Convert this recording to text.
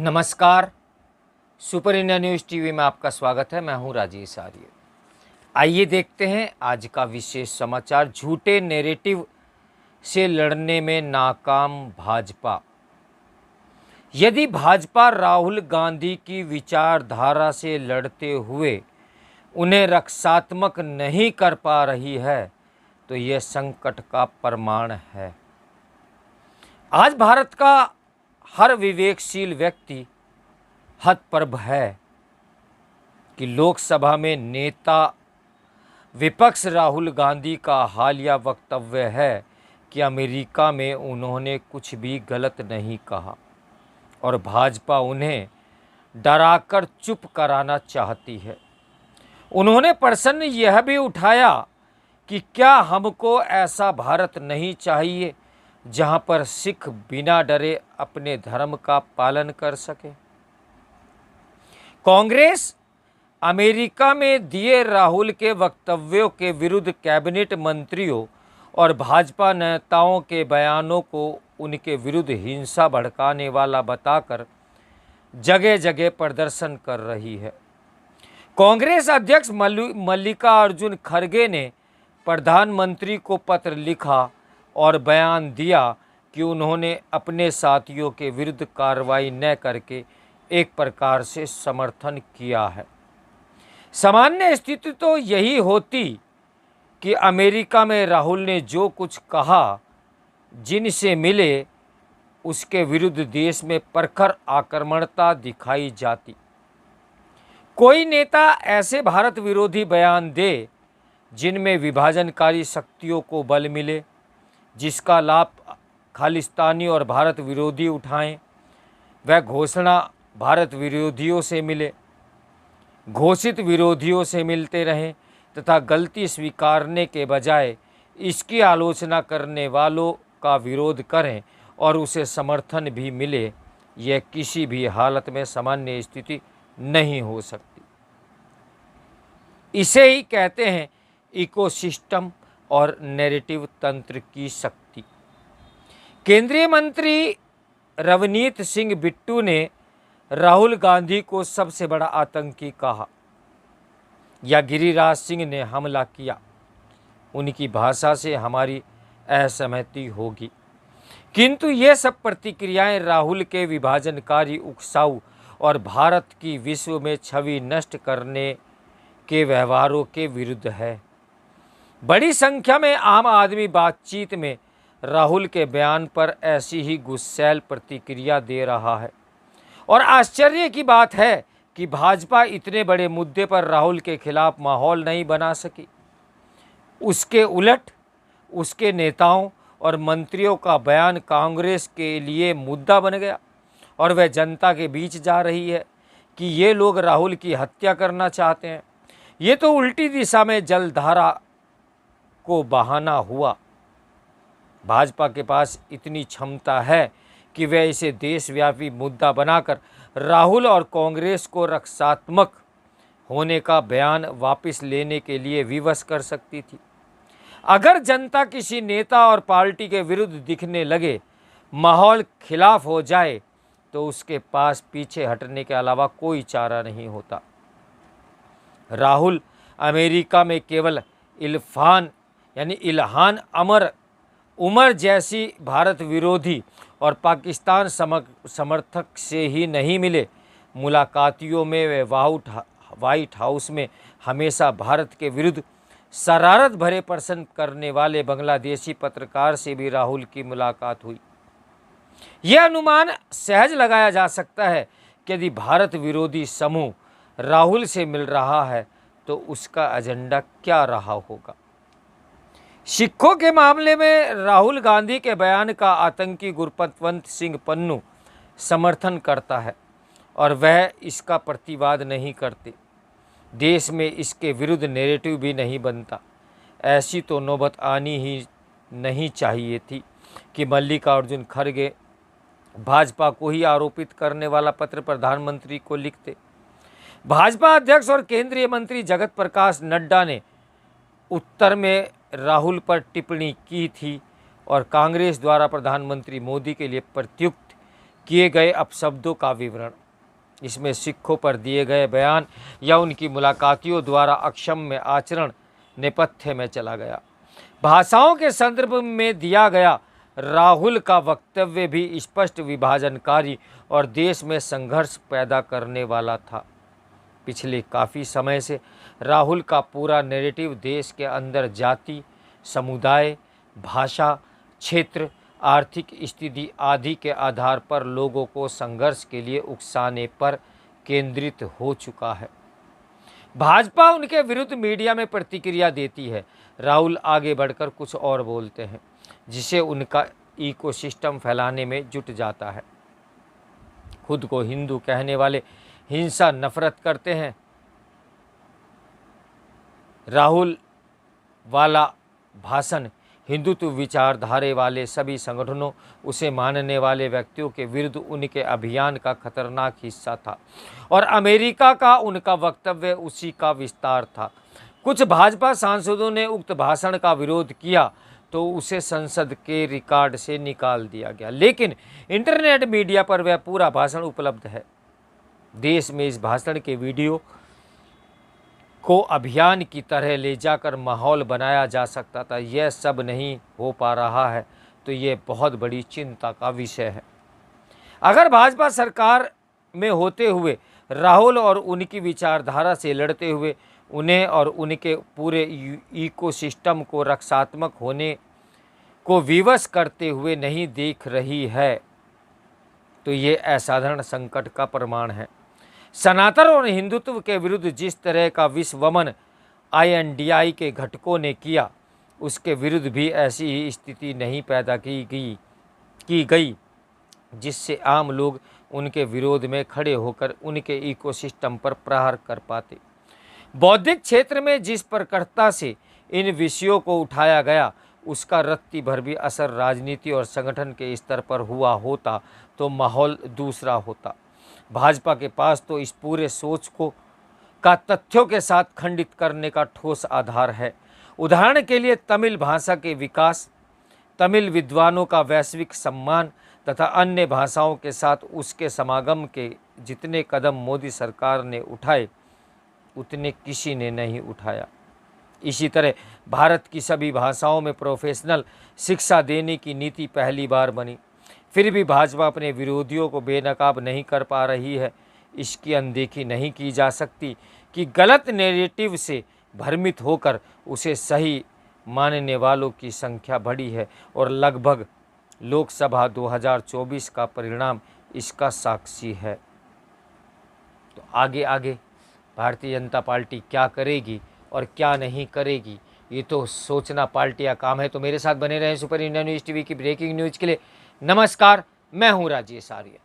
नमस्कार। Super India news TV में आपका स्वागत है। मैं हूं राजेश आर्य। आइए देखते हैं आज का विशेष समाचार। झूठे नैरेटिव से लड़ने में नाकाम भाजपा। यदि भाजपा राहुल गांधी की विचारधारा से लड़ते हुए उन्हें रक्षात्मक नहीं कर पा रही है तो यह संकट का प्रमाण है। आज भारत का हर विवेकशील व्यक्ति हतप्रभ है कि लोकसभा में नेता विपक्ष राहुल गांधी का हालिया वक्तव्य है कि अमेरिका में उन्होंने कुछ भी गलत नहीं कहा और भाजपा उन्हें डराकर चुप कराना चाहती है। उन्होंने प्रश्न यह भी उठाया कि क्या हमको ऐसा भारत नहीं चाहिए जहां पर सिख बिना डरे अपने धर्म का पालन कर सके। कांग्रेस अमेरिका में दिए राहुल के वक्तव्यों के विरुद्ध कैबिनेट मंत्रियों और भाजपा नेताओं के बयानों को उनके विरुद्ध हिंसा भड़काने वाला बताकर जगह जगह प्रदर्शन कर रही है। कांग्रेस अध्यक्ष मल्लिकार्जुन खड़गे ने प्रधानमंत्री को पत्र लिखा और बयान दिया कि उन्होंने अपने साथियों के विरुद्ध कार्रवाई न करके एक प्रकार से समर्थन किया है। सामान्य स्थिति तो यही होती कि अमेरिका में राहुल ने जो कुछ कहा, जिनसे मिले, उसके विरुद्ध देश में प्रखर आक्रामकता दिखाई जाती। कोई नेता ऐसे भारत विरोधी बयान दे जिनमें विभाजनकारी शक्तियों को बल मिले, जिसका लाभ खालिस्तानी और भारत विरोधी उठाएं। वह घोषणा भारत विरोधियों से मिले, घोषित विरोधियों से मिलते रहें तथा गलती स्वीकारने के बजाय इसकी आलोचना करने वालों का विरोध करें और उसे समर्थन भी मिले, यह किसी भी हालत में सामान्य स्थिति नहीं हो सकती। इसे ही कहते हैं इकोसिस्टम और नैरेटिव तंत्र की शक्ति। केंद्रीय मंत्री रवनीत सिंह बिट्टू ने राहुल गांधी को सबसे बड़ा आतंकी कहा या गिरिराज सिंह ने हमला किया। उनकी भाषा से हमारी असहमति होगी, किंतु ये सब प्रतिक्रियाएं राहुल के विभाजनकारी, उकसाऊ और भारत की विश्व में छवि नष्ट करने के व्यवहारों के विरुद्ध है। बड़ी संख्या में आम आदमी बातचीत में राहुल के बयान पर ऐसी ही गुस्सैल प्रतिक्रिया दे रहा है और आश्चर्य की बात है कि भाजपा इतने बड़े मुद्दे पर राहुल के खिलाफ माहौल नहीं बना सकी। उसके उलट उसके नेताओं और मंत्रियों का बयान कांग्रेस के लिए मुद्दा बन गया और वह जनता के बीच जा रही है कि ये लोग राहुल की हत्या करना चाहते हैं। ये तो उल्टी दिशा में जलधारा को बहाना हुआ। भाजपा के पास इतनी क्षमता है कि वह इसे देशव्यापी मुद्दा बनाकर राहुल और कांग्रेस को रक्षात्मक होने का बयान वापस लेने के लिए विवश कर सकती थी। अगर जनता किसी नेता और पार्टी के विरुद्ध दिखने लगे, माहौल खिलाफ हो जाए, तो उसके पास पीछे हटने के अलावा कोई चारा नहीं होता। राहुल अमेरिका में केवल इल्हान उमर जैसी भारत विरोधी और पाकिस्तान समर्थक से ही नहीं मिले। मुलाकातियों में वे व्हाइट हाउस में हमेशा भारत के विरुद्ध शरारत भरे प्रश्न करने वाले बांग्लादेशी पत्रकार से भी राहुल की मुलाकात हुई। यह अनुमान सहज लगाया जा सकता है कि यदि भारत विरोधी समूह राहुल से मिल रहा है तो उसका एजेंडा क्या रहा होगा। सिखों के मामले में राहुल गांधी के बयान का आतंकी गुरपतवंत सिंह पन्नू समर्थन करता है और वह इसका प्रतिवाद नहीं करते। देश में इसके विरुद्ध नैरेटिव भी नहीं बनता। ऐसी तो नौबत आनी ही नहीं चाहिए थी कि मल्लिकार्जुन खड़गे भाजपा को ही आरोपित करने वाला पत्र प्रधानमंत्री को लिखते। भाजपा अध्यक्ष और केंद्रीय मंत्री जगत प्रकाश नड्डा ने उत्तर में राहुल पर टिप्पणी की थी और कांग्रेस द्वारा प्रधानमंत्री मोदी के लिए प्रत्युक्त किए गए अपशब्दों का विवरण। इसमें सिखों पर दिए गए बयान या उनकी मुलाकातियों द्वारा अक्षम्य आचरण नेपथ्य में चला गया। भाषाओं के संदर्भ में दिया गया राहुल का वक्तव्य भी स्पष्ट विभाजनकारी और देश में संघर्ष पैदा करने वाला था। पिछले काफ़ी समय से राहुल का पूरा नैरेटिव देश के अंदर जाति, समुदाय, भाषा, क्षेत्र, आर्थिक स्थिति आदि के आधार पर लोगों को संघर्ष के लिए उकसाने पर केंद्रित हो चुका है। भाजपा उनके विरुद्ध मीडिया में प्रतिक्रिया देती है। राहुल आगे बढ़कर कुछ और बोलते हैं, जिसे उनका इकोसिस्टम फैलाने में जुट जाता है। खुद को हिंदू कहने वाले हिंसा नफरत करते हैं। राहुल वाला भाषण हिंदुत्व विचारधारे वाले सभी संगठनों, उसे मानने वाले व्यक्तियों के विरुद्ध उनके अभियान का खतरनाक हिस्सा था और अमेरिका का उनका वक्तव्य उसी का विस्तार था। कुछ भाजपा सांसदों ने उक्त भाषण का विरोध किया तो उसे संसद के रिकॉर्ड से निकाल दिया गया, लेकिन इंटरनेट मीडिया पर वह पूरा भाषण उपलब्ध है। देश में इस भाषण के वीडियो को अभियान की तरह ले जाकर माहौल बनाया जा सकता था। यह सब नहीं हो पा रहा है तो ये बहुत बड़ी चिंता का विषय है। अगर भाजपा सरकार में होते हुए राहुल और उनकी विचारधारा से लड़ते हुए उन्हें और उनके पूरे इकोसिस्टम को रक्षात्मक होने को विवश करते हुए नहीं देख रही है तो ये असाधारण संकट का प्रमाण है। सनातन और हिंदुत्व के विरुद्ध जिस तरह का विश्वमन INDI के घटकों ने किया, उसके विरुद्ध भी ऐसी ही स्थिति नहीं पैदा की गई जिससे आम लोग उनके विरोध में खड़े होकर उनके इकोसिस्टम पर प्रहार कर पाते। बौद्धिक क्षेत्र में जिस प्रखरता से इन विषयों को उठाया गया, उसका रत्ती भर भी असर राजनीति और संगठन के स्तर पर हुआ होता तो माहौल दूसरा होता। भाजपा के पास तो इस पूरे सोच का तथ्यों के साथ खंडित करने का ठोस आधार है। उदाहरण के लिए तमिल भाषा के विकास, तमिल विद्वानों का वैश्विक सम्मान तथा अन्य भाषाओं के साथ उसके समागम के जितने कदम मोदी सरकार ने उठाए उतने किसी ने नहीं उठाया। इसी तरह भारत की सभी भाषाओं में प्रोफेशनल शिक्षा देने की नीति पहली बार बनी, फिर भी भाजपा अपने विरोधियों को बेनकाब नहीं कर पा रही है। इसकी अनदेखी नहीं की जा सकती कि गलत नैरेटिव से भ्रमित होकर उसे सही मानने वालों की संख्या बढ़ी है और लगभग लोकसभा 2024 का परिणाम इसका साक्षी है। तो आगे भारतीय जनता पार्टी क्या करेगी और क्या नहीं करेगी, ये तो सोचना पार्टी का काम है। तो मेरे साथ बने रहें सुपर इंडिया न्यूज़ टीवी की ब्रेकिंग न्यूज़ के लिए। नमस्कार, मैं हूं राजेश आर्य।